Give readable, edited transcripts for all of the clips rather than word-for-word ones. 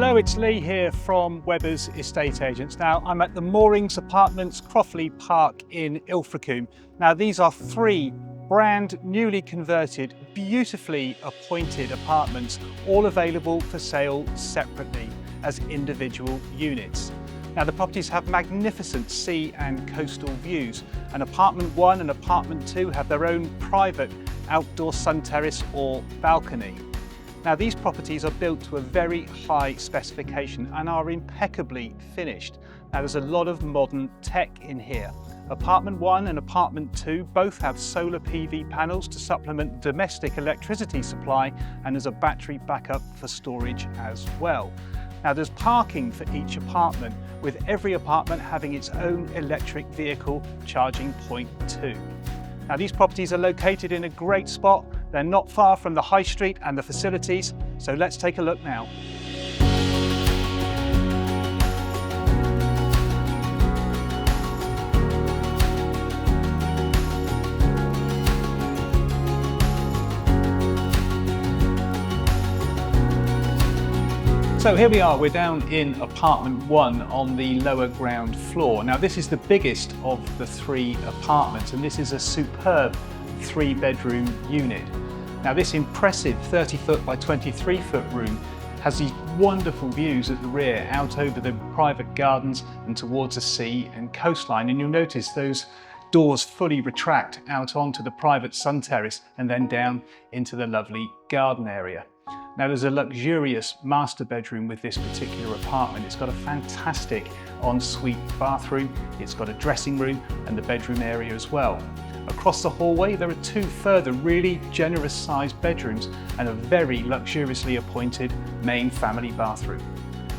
Hello, it's Lee here from Webber's Estate Agents. Now, I'm at the Moorings Apartments, Croftley Park in Ilfracombe. Now, these are 3 brand newly converted, beautifully appointed apartments, all available for sale separately as individual units. Now, the properties have magnificent sea and coastal views, and apartment 1 and apartment 2 have their own private outdoor sun terrace or balcony. Now, these properties are built to a very high specification and are impeccably finished. Now, there's a lot of modern tech in here. Apartment 1 and apartment 2 both have solar PV panels to supplement domestic electricity supply, and there's a battery backup for storage as well. Now, there's parking for each apartment, with every apartment having its own electric vehicle charging point too. Now, these properties are located in a great spot. They're not far from the high street and the facilities, so let's take a look now. So here we are, we're down in apartment 1 on the lower ground floor. Now, this is the biggest of the 3 apartments, and this is a superb 3-bedroom unit. Now, this impressive 30-foot by 23-foot room has these wonderful views at the rear out over the private gardens and towards the sea and coastline. And you'll notice those doors fully retract out onto the private sun terrace and then down into the lovely garden area. Now, there's a luxurious master bedroom with this particular apartment. It's got a fantastic ensuite bathroom, it's got a dressing room and the bedroom area as well. Across the hallway, there are 2 further really generous sized bedrooms and a very luxuriously appointed main family bathroom.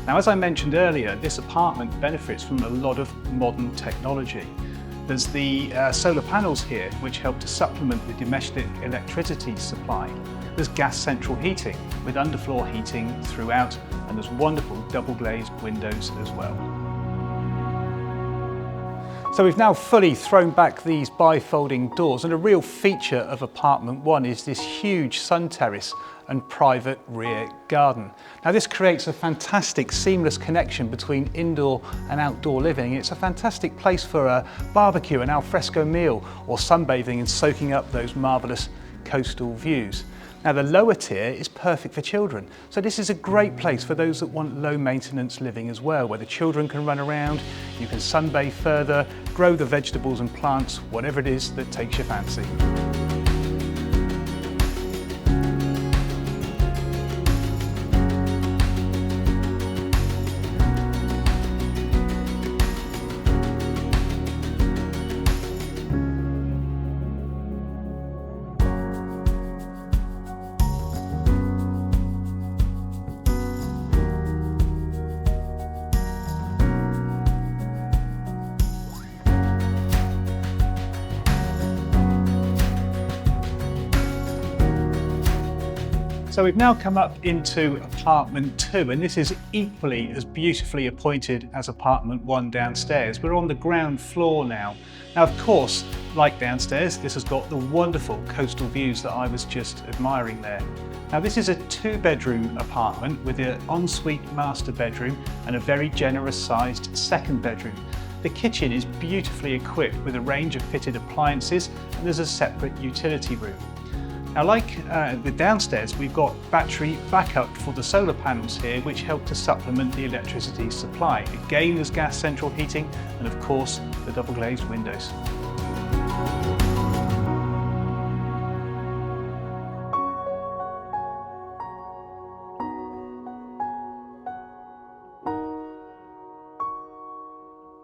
Now, as I mentioned earlier, this apartment benefits from a lot of modern technology. There's the solar panels here, which help to supplement the domestic electricity supply. There's gas central heating with underfloor heating throughout, and there's wonderful double glazed windows as well. So we've now fully thrown back these bifolding doors, and a real feature of apartment 1 is this huge sun terrace and private rear garden. Now, this creates a fantastic seamless connection between indoor and outdoor living. It's a fantastic place for a barbecue, an alfresco meal, or sunbathing and soaking up those marvellous coastal views. Now, the lower tier is perfect for children, so this is a great place for those that want low maintenance living as well, where the children can run around, you can sunbathe further, grow the vegetables and plants, whatever it is that takes your fancy. So we've now come up into apartment 2, and this is equally as beautifully appointed as apartment 1 downstairs. We're on the ground floor now. Now, of course, like downstairs, this has got the wonderful coastal views that I was just admiring there. Now, this is a 2-bedroom apartment with an ensuite master bedroom and a very generous sized 2nd bedroom. The kitchen is beautifully equipped with a range of fitted appliances, and there's a separate utility room. Now, like the downstairs, we've got battery backup for the solar panels here, which help to supplement the electricity supply. Again, there's gas central heating and, of course, the double glazed windows.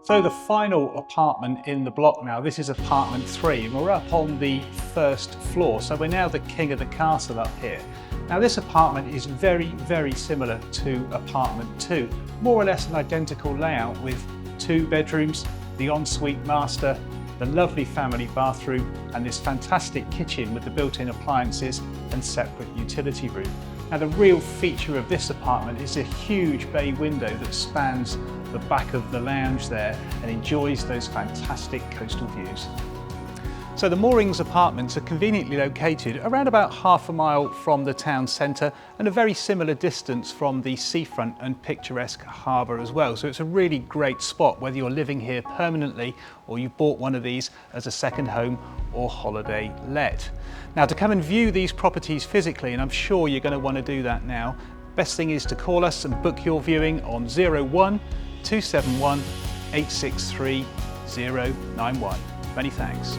So the final apartment in the block now, this is apartment 3, and we're up on the 1st floor, so we're now the king of the castle up here. Now, this apartment is very, very similar to apartment 2, more or less an identical layout with 2 bedrooms, the ensuite master, the lovely family bathroom, and this fantastic kitchen with the built-in appliances and separate utility room. Now, the real feature of this apartment is a huge bay window that spans the back of the lounge there and enjoys those fantastic coastal views. So the Moorings apartments are conveniently located around about half a mile from the town centre and a very similar distance from the seafront and picturesque harbour as well. So it's a really great spot whether you're living here permanently or you bought one of these as a second home or holiday let. Now to come and view these properties physically, and I'm sure you're going to want to do that now, best thing is to call us and book your viewing on 01 271 863 091. Many thanks.